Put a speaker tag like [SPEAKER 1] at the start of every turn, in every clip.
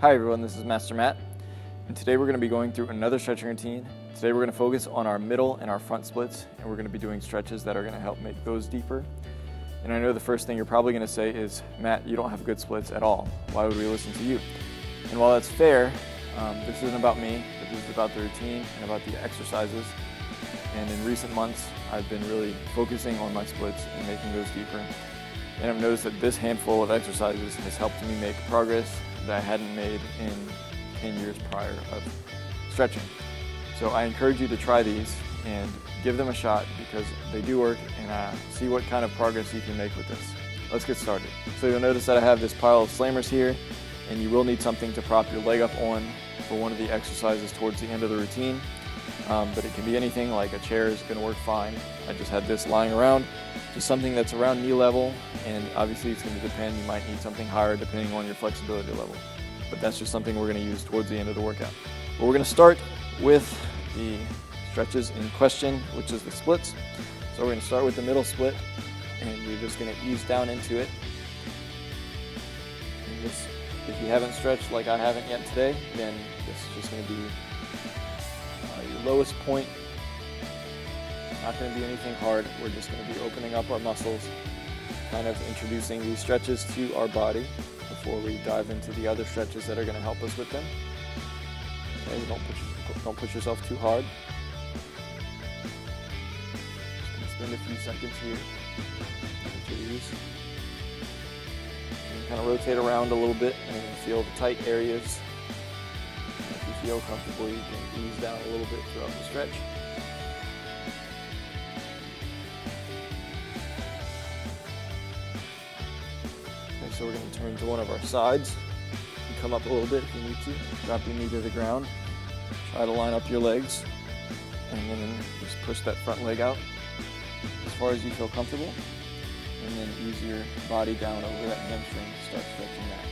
[SPEAKER 1] Hi everyone, this is Master Matt, and today we're going to be going through another stretching routine. Today we're going to focus on our middle and our front splits, and we're going to be doing stretches that are going to help make those deeper. And I know the first thing you're probably going to say is, Matt, you don't have good splits at all. Why would we listen to you? And while that's fair, this isn't about me, but this is about the routine and about the exercises. And in recent months, I've been really focusing on my splits and making those deeper. And I've noticed that this handful of exercises has helped me make progress that I hadn't made in 10 years prior of stretching. So I encourage you to try these and give them a shot because they do work, and see what kind of progress you can make with this. Let's get started. So you'll notice that I have this pile of slammers here, and you will need something to prop your leg up on for one of the exercises towards the end of the routine. But it can be anything, like a chair is going to work fine. I just had this lying around, just something that's around knee level, and obviously it's going to depend. You might need something higher depending on your flexibility level. But that's just something we're going to use towards the end of the workout. But we're going to start with the stretches in question, which is the splits. So we're going to start with the middle split, and you're just going to ease down into it. And this, if you haven't stretched like I haven't yet today, then this is just going to be your lowest point. Not going to be anything hard. We're just going to be opening up our muscles, kind of introducing these stretches to our body before we dive into the other stretches that are going to help us with them. Okay, don't push yourself too hard. Just going to spend a few seconds here at your ease. And kind of rotate around a little bit and feel the tight areas. And if you feel comfortable, you can ease down a little bit throughout the stretch. So we're going to turn to one of our sides. You come up a little bit if you need to. Drop your knee to the ground. Try to line up your legs. And then just push that front leg out as far as you feel comfortable. And then ease your body down over that hamstring. Start stretching that.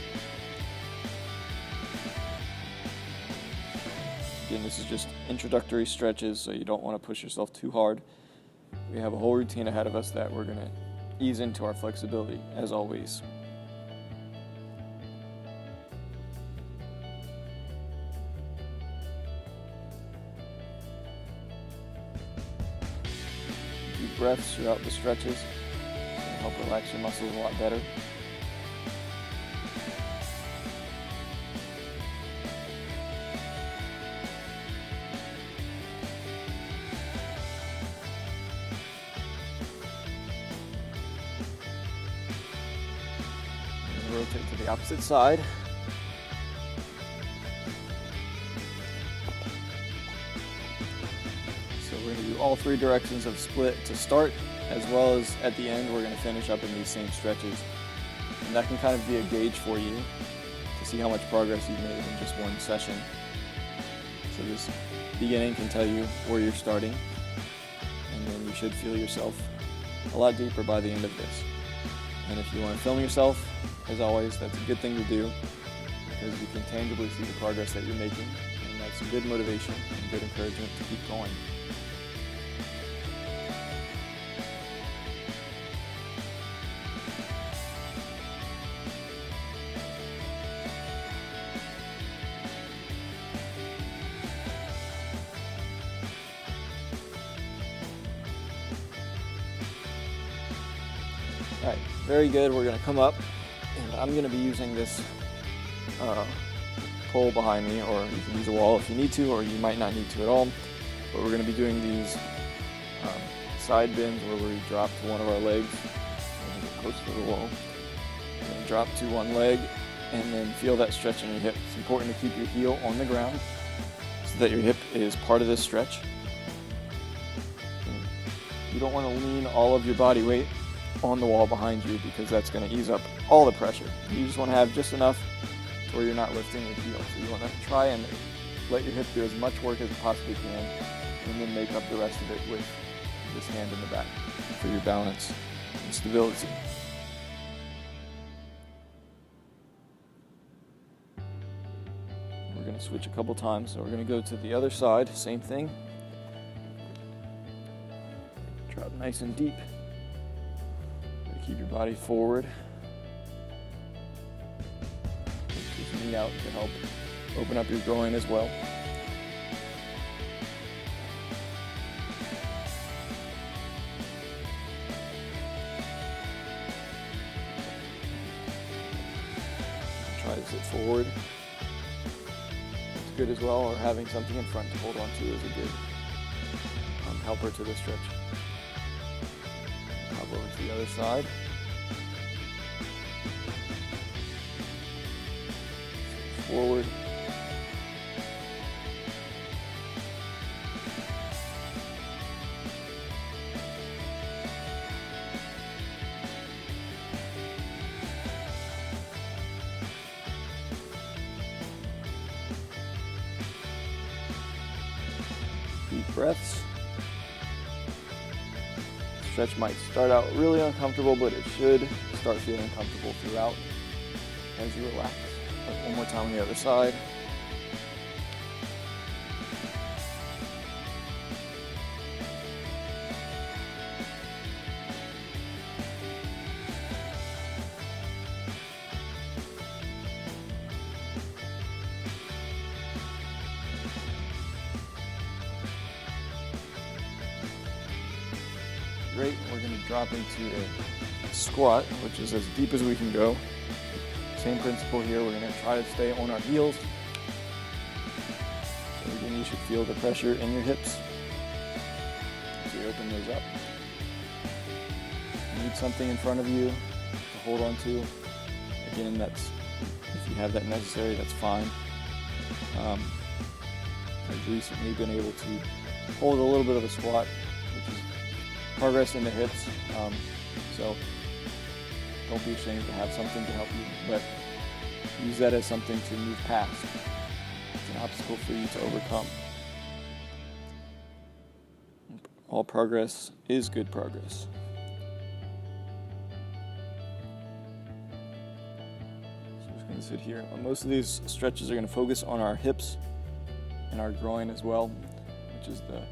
[SPEAKER 1] Again, this is just introductory stretches, so you don't want to push yourself too hard. We have a whole routine ahead of us that we're going to ease into our flexibility, as always. Deep breaths throughout the stretches can help relax your muscles a lot better. And rotate to the opposite side. We're going to do all three directions of split to start, as well as at the end we're going to finish up in these same stretches. And that can kind of be a gauge for you to see how much progress you've made in just one session. So this beginning can tell you where you're starting, and then you should feel yourself a lot deeper by the end of this. And if you want to film yourself, as always, that's a good thing to do because you can tangibly see the progress that you're making, and that's good motivation and good encouragement to keep going. All right, very good. We're going to come up, and I'm going to be using this pole behind me, or you can use a wall if you need to, or you might not need to at all. But we're going to be doing these side bends where we drop to one of our legs, and get close to the wall, and then drop to one leg, and then feel that stretch in your hip. It's important to keep your heel on the ground so that your hip is part of this stretch. And you don't want to lean all of your body weight on the wall behind you because that's going to ease up all the pressure. You just want to have just enough to where you're not lifting your heel. So you want to try and let your hip do as much work as it possibly can, and then make up the rest of it with this hand in the back for your balance and stability. We're going to switch a couple times, so we're going to go to the other side, same thing. Drop nice and deep. Keep your body forward. Push these knee out to help open up your groin as well. Try to sit forward. It's good as well, or having something in front to hold on to is a good helper to the stretch. Hop over to the other side. Forward. Deep breaths. Stretch might start out really uncomfortable, but it should start feeling comfortable throughout as you relax. One more time on the other side. Great, we're going to drop into a squat, which is as deep as we can go. Same principle here, we're going to try to stay on our heels. So again, you should feel the pressure in your hips as you open those up. You need something in front of you to hold on to. Again, that's, if you have that necessary, that's fine. I've recently been able to hold a little bit of a squat, which is progress in the hips. So don't be ashamed to have something to help you, but use that as something to move past. It's an obstacle for you to overcome. All progress is good progress. So I'm just going to sit here. Most of these stretches are going to focus on our hips and our groin as well, which is the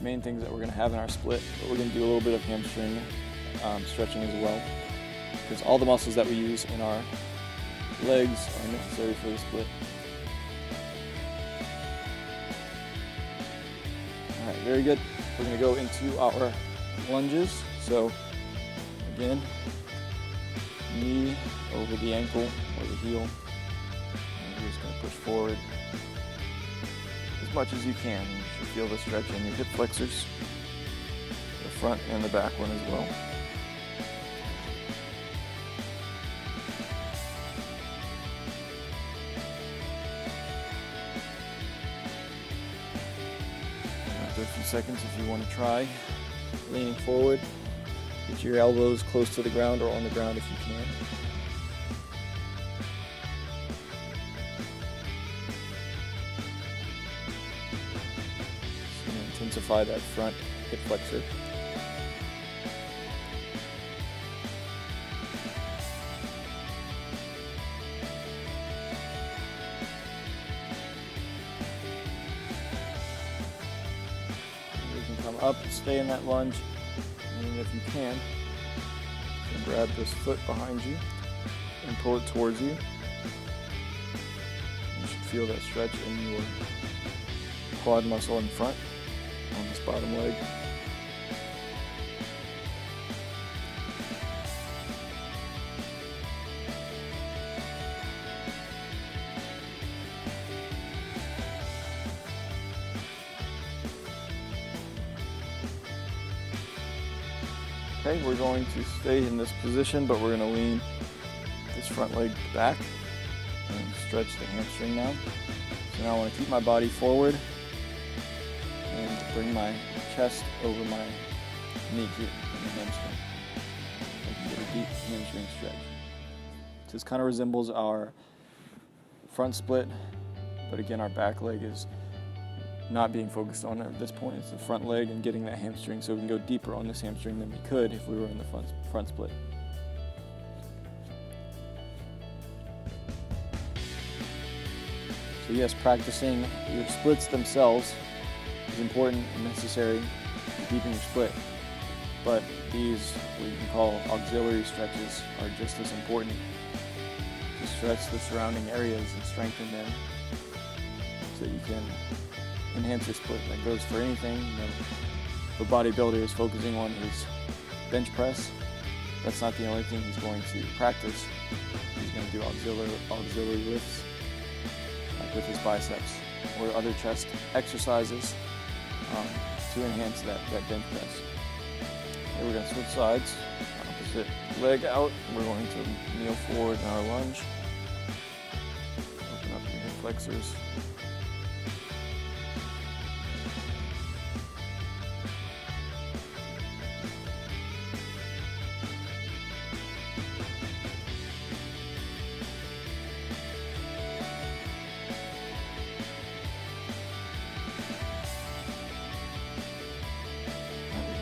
[SPEAKER 1] main things that we're going to have in our split, but we're going to do a little bit of hamstring stretching as well, because all the muscles that we use in our legs are necessary for the split. All right, very good. We're going to go into our lunges. So again, knee over the ankle or the heel, and you're just going to push forward as much as you can. You should feel the stretch in your hip flexors, the front and the back one as well. After a few seconds, if you want to try leaning forward, get your elbows close to the ground or on the ground if you can. Intensify that front hip flexor. You can come up and stay in that lunge, and if you can grab this foot behind you and pull it towards you. You should feel that stretch in your quad muscle in front on this bottom leg. Okay, we're going to stay in this position, but we're going to lean this front leg back and stretch the hamstring now. So now I want to keep my body forward and bring my chest over my knee here in the hamstring. I can get a deep hamstring stretch. This kind of resembles our front split, but again, our back leg is not being focused on at this point. It's the front leg and getting that hamstring, so we can go deeper on this hamstring than we could if we were in the front split. So yes, practicing your splits themselves is important and necessary to keeping your split, but these, what you can call auxiliary stretches, are just as important to stretch the surrounding areas and strengthen them so that you can enhance your split. That goes for anything. If a bodybuilder is focusing on his bench press, that's not the only thing he's going to practice. He's going to do auxiliary lifts, like with his biceps, or other chest exercises to enhance that bench press. Okay, we're going to switch sides. Opposite leg out. We're going to kneel forward in our lunge. Open up your hip flexors.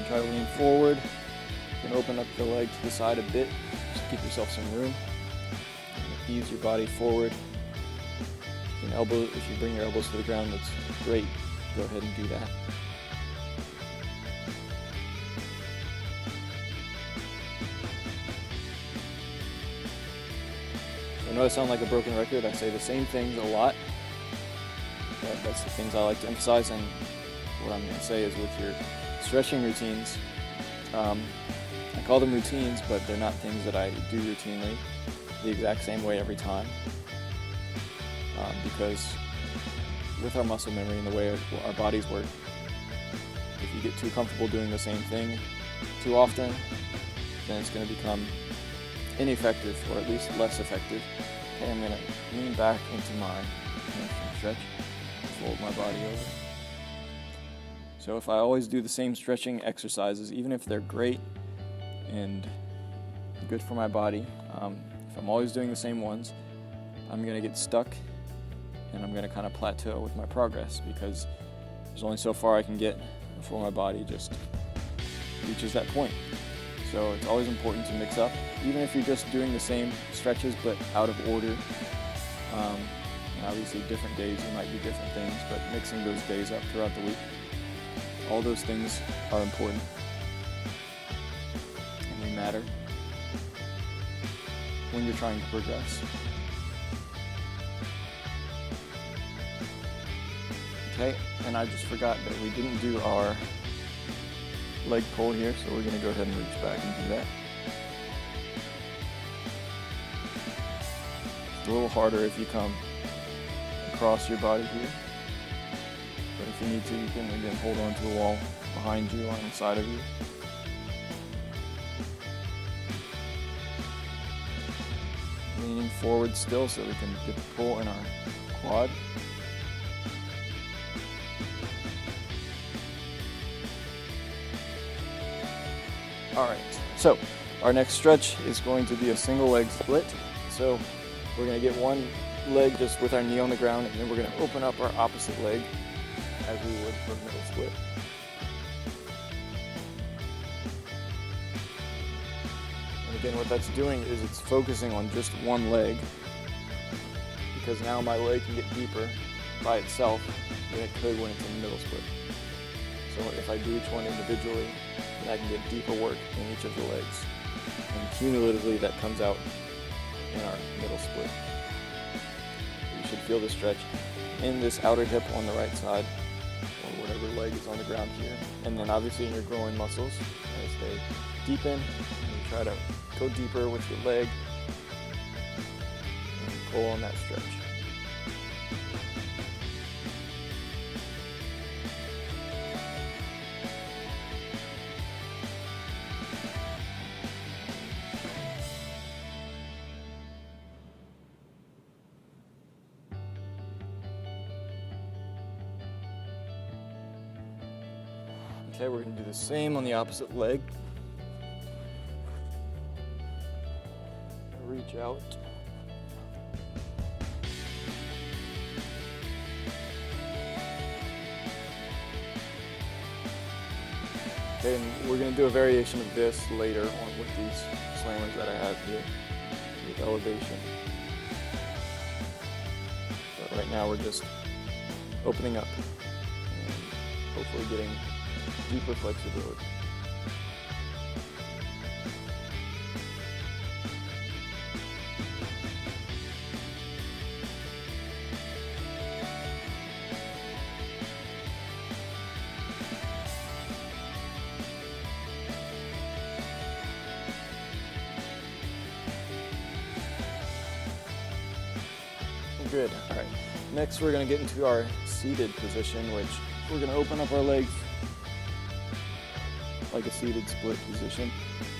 [SPEAKER 1] Try to lean forward. You can open up the leg to the side a bit, just to keep yourself some room. Ease your body forward. If you bring your elbows to the ground, that's great. Go ahead and do that. So I know I sound like a broken record. I say the same things a lot, but that's the things I like to emphasize. And what I'm going to say is with your stretching routines, I call them routines, but they're not things that I do routinely the exact same way every time, because with our muscle memory and the way our bodies work, if you get too comfortable doing the same thing too often, then it's going to become ineffective, or at least less effective. Okay, I'm going to lean back into my hamstring stretch, fold my body over. So if I always do the same stretching exercises, even if they're great and good for my body, if I'm always doing the same ones, I'm going to get stuck and I'm going to kind of plateau with my progress, because there's only so far I can get before my body just reaches that point. So it's always important to mix up, even if you're just doing the same stretches but out of order. And obviously different days you might do different things, but mixing those days up throughout the week, all those things are important and they matter when you're trying to progress. Okay, and I just forgot that we didn't do our leg pull here, so we're going to go ahead and reach back and do that. It's a little harder if you come across your body here, but if you need to, you can again hold on to a wall behind you on the side of you. Leaning forward still so we can get the pull in our quad. Alright, so our next stretch is going to be a single leg split. So we're going to get one leg just with our knee on the ground, and then we're going to open up our opposite leg as we would for a middle split. And again, what that's doing is it's focusing on just one leg, because now my leg can get deeper by itself than it could when it's in the middle split. So if I do each one individually, then I can get deeper work in each of the legs. And cumulatively, that comes out in our middle split. You should feel the stretch in this outer hip on the right side, or whatever leg is on the ground here. And then obviously in your groin muscles, as they deepen, you try to go deeper with your leg and pull on that stretch. Okay, we're going to do the same on the opposite leg. Reach out. Okay, and we're going to do a variation of this later on with these slammers that I have here with elevation. But right now we're just opening up and hopefully getting deeper flexibility. Good. All right. Next, we're going to get into our seated position, which we're going to open up our legs like a seated split position,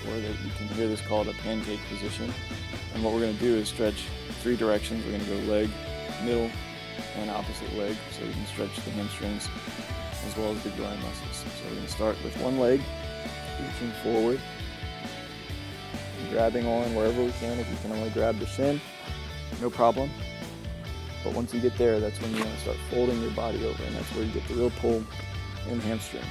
[SPEAKER 1] or that you can hear this called a pancake position. And what we're going to do is stretch 3 directions. We're going to go leg, middle, and opposite leg, so we can stretch the hamstrings as well as the groin muscles. So we're going to start with one leg, reaching forward, and grabbing on wherever we can. If you can only grab the shin, no problem. But once you get there, that's when you want to start folding your body over, and that's where you get the real pull in the hamstring.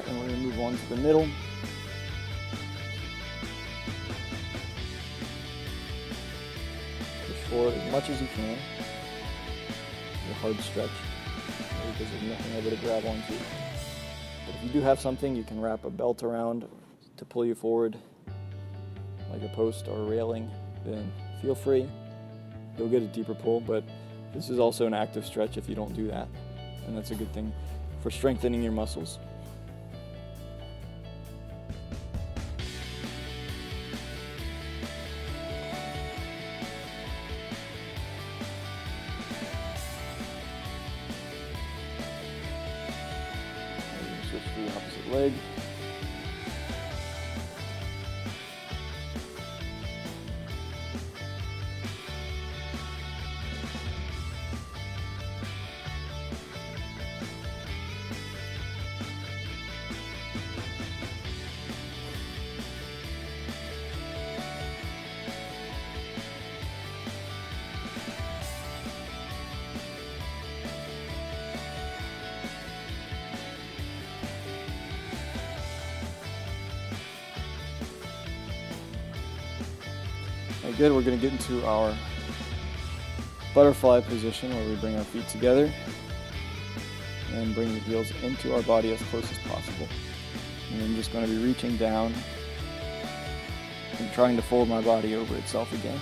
[SPEAKER 1] And we're going to move on to the middle. Push forward as much as you can. It's a hard stretch because there's nothing over to grab onto. But if you do have something, you can wrap a belt around to pull you forward, like a post or a railing, then feel free. You'll get a deeper pull, but this is also an active stretch if you don't do that. And that's a good thing for strengthening your muscles. Switch to the opposite leg. Alright, good. We're going to get into our butterfly position where we bring our feet together and bring the heels into our body as close as possible. And I'm just going to be reaching down and trying to fold my body over itself again.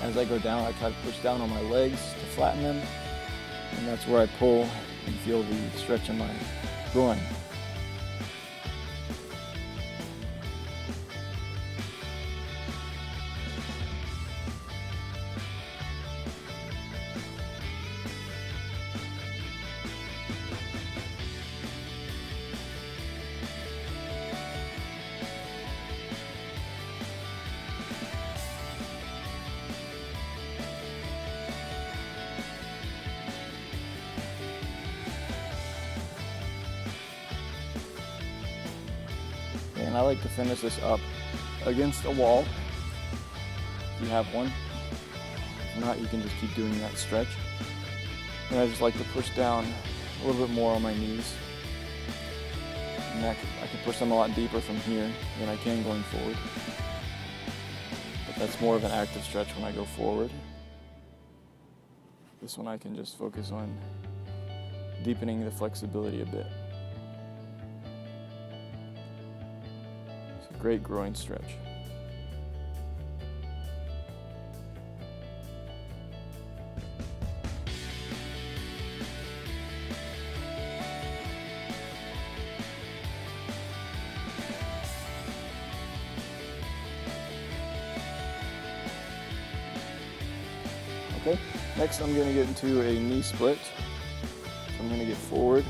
[SPEAKER 1] As I go down, I try to push down on my legs to flatten them, and that's where I pull and feel the stretch in my groin. And I like to finish this up against a wall, if you have one. If not, you can just keep doing that stretch. And I just like to push down a little bit more on my knees. And I can push them a lot deeper from here than I can going forward. But that's more of an active stretch when I go forward. This one I can just focus on deepening the flexibility a bit. Great groin stretch. Okay, next I'm going to get into a knee split. So I'm going to get forward,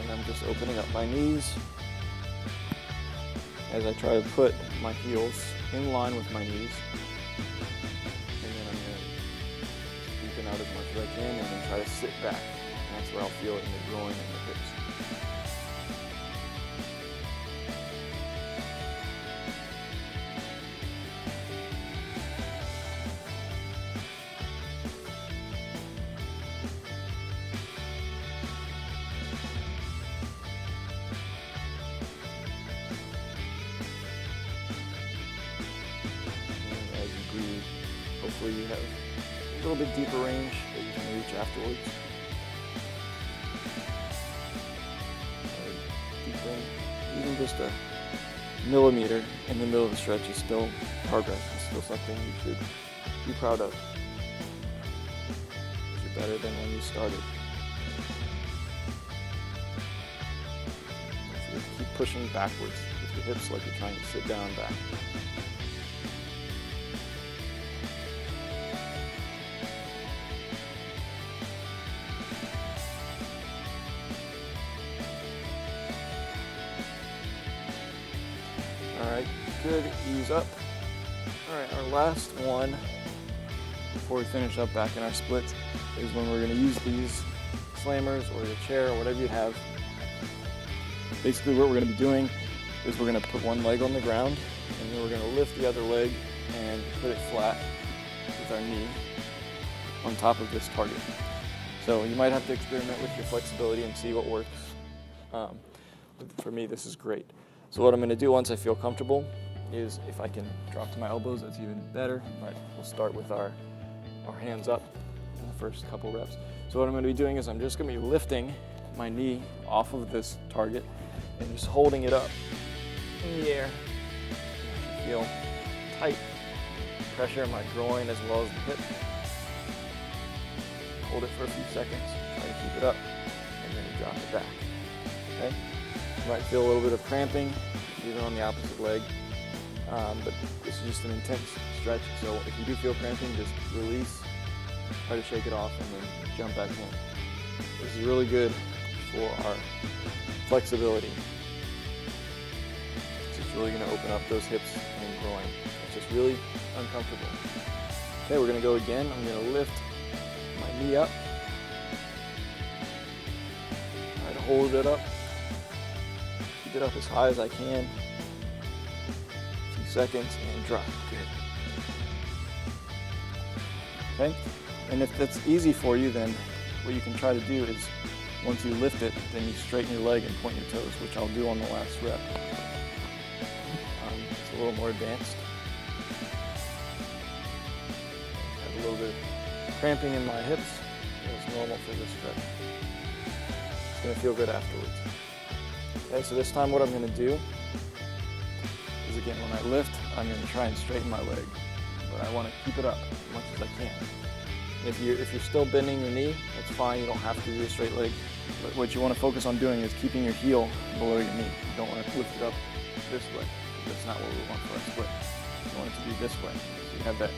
[SPEAKER 1] and I'm just opening up my knees as I try to put my heels in line with my knees. And then I'm going to deepen out as much as I can and then try to sit back. And that's where I'll feel it in the groin and the hips. Hopefully you have little bit deeper range that you can reach afterwards. Deep in, even just a millimeter in the middle of the stretch is still progress. It's still something you should be proud of. You're better than when you started. So keep pushing backwards with your hips like you're trying to sit down back. Alright, good, ease up. Alright, our last one before we finish up back in our splits is when we're going to use these slammers or the chair or whatever you have. Basically what we're going to be doing is we're going to put one leg on the ground and then we're going to lift the other leg and put it flat with our knee on top of this target. So you might have to experiment with your flexibility and see what works. For me, this is great. So what I'm going to do once I feel comfortable is, if I can drop to my elbows, that's even better. But we'll start with our hands up in the first couple reps. So what I'm going to be doing is I'm just going to be lifting my knee off of this target and just holding it up in the air. I should feel tight pressure in my groin as well as the hip. Hold it for a few seconds, try to keep it up, and then you drop it back. Okay? You might feel a little bit of cramping, even on the opposite leg, but this is just an intense stretch, so if you do feel cramping, just release, try to shake it off, and then jump back in. This is really good for our flexibility. It's just really going to open up those hips and groin. It's just really uncomfortable. Okay, we're going to go again. I'm going to lift my knee up, try to hold it up. It up as high as I can. A few seconds and drop. Good. Okay? And if that's easy for you, then what you can try to do is, once you lift it, then you straighten your leg and point your toes, which I'll do on the last rep. It's a little more advanced. I have a little bit of cramping in my hips. It's normal for this stretch. It's going to feel good afterwards. Okay, so this time what I'm going to do is, again, when I lift, I'm going to try and straighten my leg, but I want to keep it up as much as I can. And if you're still bending your knee, that's fine. You don't have to do a straight leg. But what you want to focus on doing is keeping your heel below your knee. You don't want to lift it up this way. That's not what we want for our split. You want it to be this way, so you have that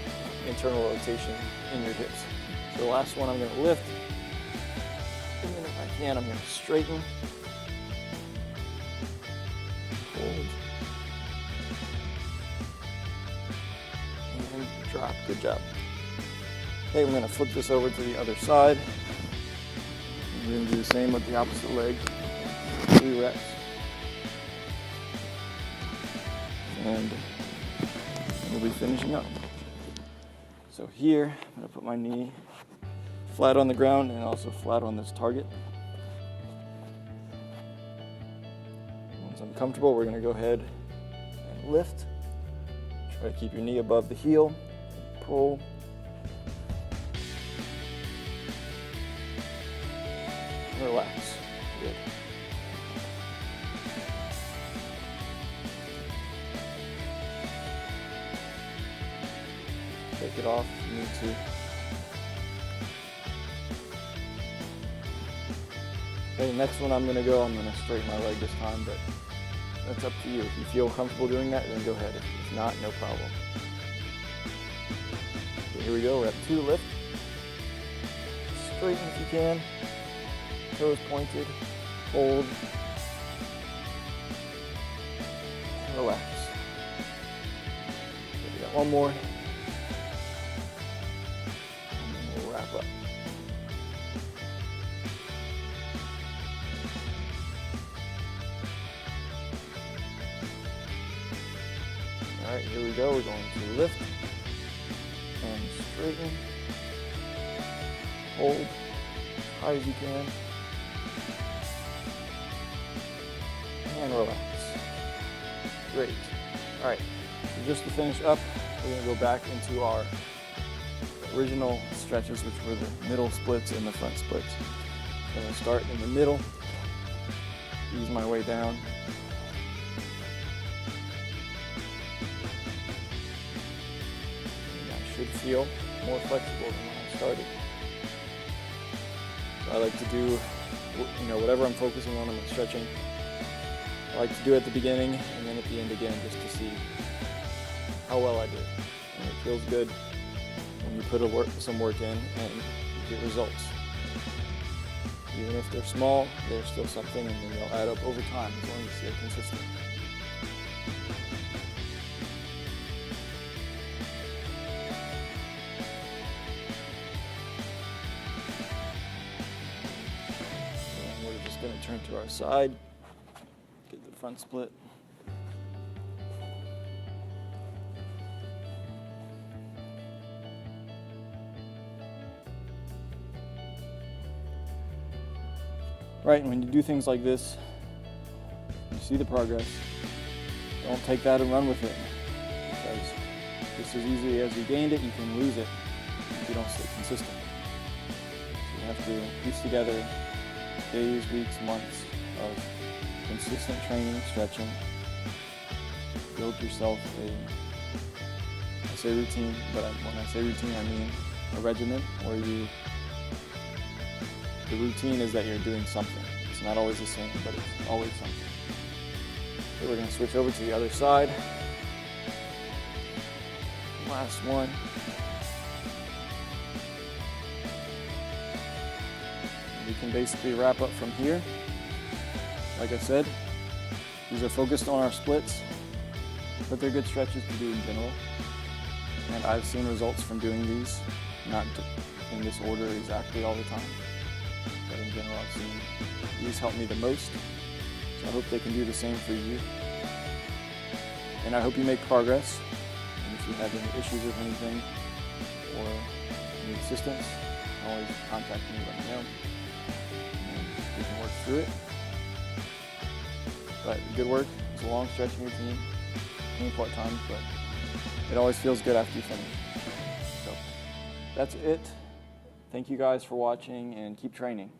[SPEAKER 1] internal rotation in your hips. So the last one I'm going to lift, and then if I can, I'm going to straighten. Hold. And drop. Good job. Okay, we're going to flip this over to the other side. We're going to do the same with the opposite leg. 3 reps. And we'll be finishing up. So here, I'm going to put my knee flat on the ground and also flat on this target. Once I'm comfortable, we're going to go ahead and lift. Try to keep your knee above the heel. Pull. Relax. Good. Take it off if you need to. Okay, next one I'm going to straighten my leg this time, but that's up to you. If you feel comfortable doing that, then go ahead. If not, no problem. Okay, here we go. Rep 2, lift. Straighten if you can. Toes pointed. Hold. Relax. Okay, we got one more. And then we'll wrap up. Alright, here we go. We're going to lift and straighten. Hold as high as you can. And relax. Great. Alright, so just to finish up, we're going to go back into our original stretches, which were the middle splits and the front splits. So I'm going to start in the middle, ease my way down. And I should feel more flexible than when I started. So I like to do, whatever I'm focusing on in my stretching, I like to do it at the beginning and then at the end again, just to see how well I did. And it feels good when you put some work in and you get results. Even if they're small, they're still something, and then they'll add up over time as long as you stay consistent. And we're just going to turn to our side, get the front split. Right, and when you do things like this, you see the progress. Don't take that and run with it, because just as easily as you gained it, you can lose it if you don't stay consistent. So you have to piece together days, weeks, months of consistent training, stretching. Build yourself I say routine, but when I say routine, I mean a regimen where the routine is that you're doing something. It's not always the same, but it's always something. Okay, we're going to switch over to the other side. Last one. We can basically wrap up from here. Like I said, these are focused on our splits, but they're good stretches to do in general. And I've seen results from doing these, not in this order exactly all the time. But in general, I've seen these help me the most, so I hope they can do the same for you. And I hope you make progress. And if you have any issues with anything or need assistance, always contact me, let me know, and we can work through it. But good work. It's a long stretching routine, painful at times, but it always feels good after you finish. So that's it. Thank you guys for watching, and keep training.